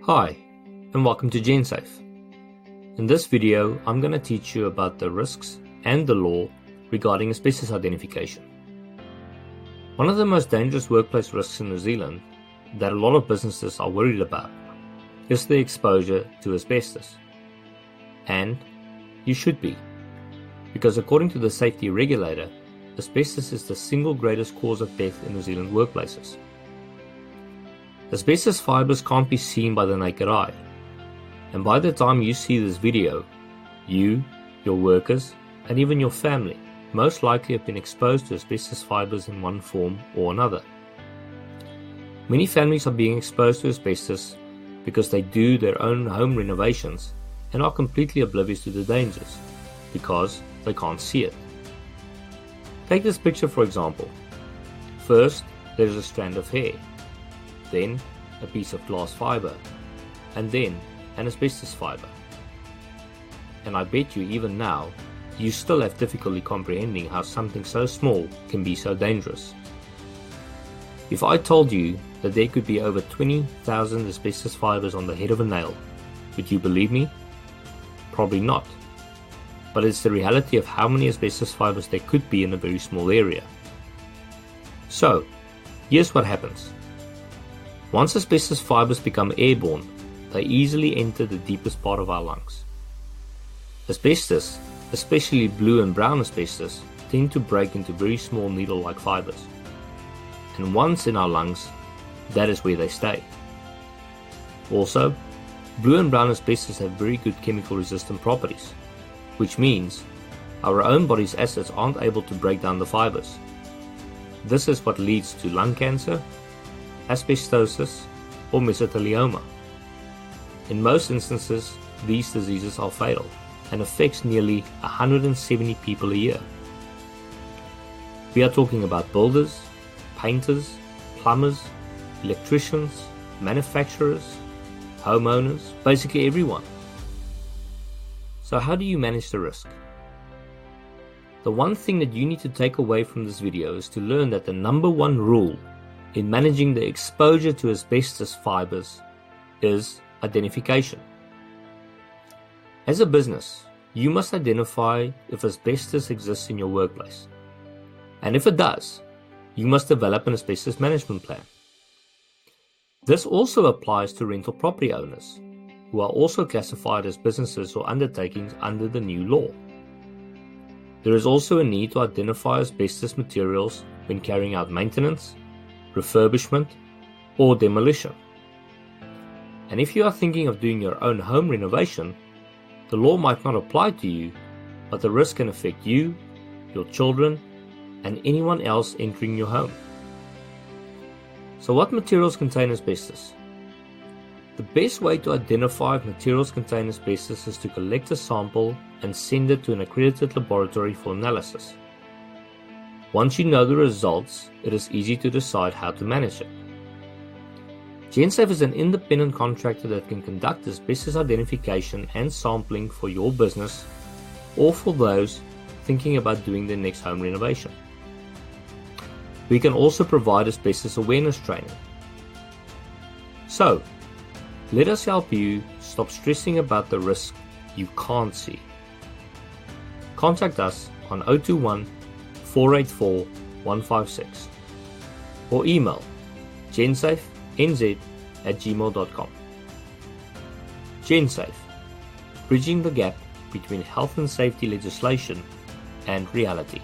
Hi, and welcome to GenSafe. In this video, I'm going to teach you about the risks and the law regarding asbestos identification. One of the most dangerous workplace risks in New Zealand that a lot of businesses are worried about is the exposure to asbestos. And you should be, because according to the safety regulator, asbestos is the single greatest cause of death in New Zealand workplaces. Asbestos fibers can't be seen by the naked eye, and by the time you see this video, you, your workers, and even your family most likely have been exposed to asbestos fibers in one form or another. Many families are being exposed to asbestos because they do their own home renovations and are completely oblivious to the dangers because they can't see it. Take this picture for example. First, there is a strand of hair, then a piece of glass fiber, and then an asbestos fiber. And I bet you even now, you still have difficulty comprehending how something so small can be so dangerous. If I told you that there could be over 20,000 asbestos fibers on the head of a nail, would you believe me? Probably not. But it's the reality of how many asbestos fibers there could be in a very small area. So, here's what happens. Once asbestos fibers become airborne, they easily enter the deepest part of our lungs. Asbestos, especially blue and brown asbestos, tend to break into very small needle-like fibers. And once in our lungs, that is where they stay. Also, blue and brown asbestos have very good chemical resistant properties, which means our own body's acids aren't able to break down the fibers. This is what leads to lung cancer, asbestosis, or mesothelioma. In most instances, these diseases are fatal and affects nearly 170 people a year. We are talking about builders, painters, plumbers, electricians, manufacturers, homeowners, basically everyone. So how do you manage the risk? The one thing that you need to take away from this video is to learn that the number one rule in managing the exposure to asbestos fibers is identification. As a business, you must identify if asbestos exists in your workplace. And if it does, you must develop an asbestos management plan. This also applies to rental property owners, who are also classified as businesses or undertakings under the new law. There is also a need to identify asbestos materials when carrying out maintenance, refurbishment, or demolition. And if you are thinking of doing your own home renovation, the law might not apply to you, but the risk can affect you, your children, and anyone else entering your home. So what materials contain asbestos? The best way to identify if materials contain asbestos is to collect a sample and send it to an accredited laboratory for analysis. Once you know the results, it is easy to decide how to manage it. GenSafe is an independent contractor that can conduct asbestos identification and sampling for your business or for those thinking about doing their next home renovation. We can also provide asbestos awareness training. So, let us help you stop stressing about the risk you can't see. Contact us on 021 484 156 or email gensafenz@gmail.com. GenSafe, bridging the gap between health and safety legislation and reality.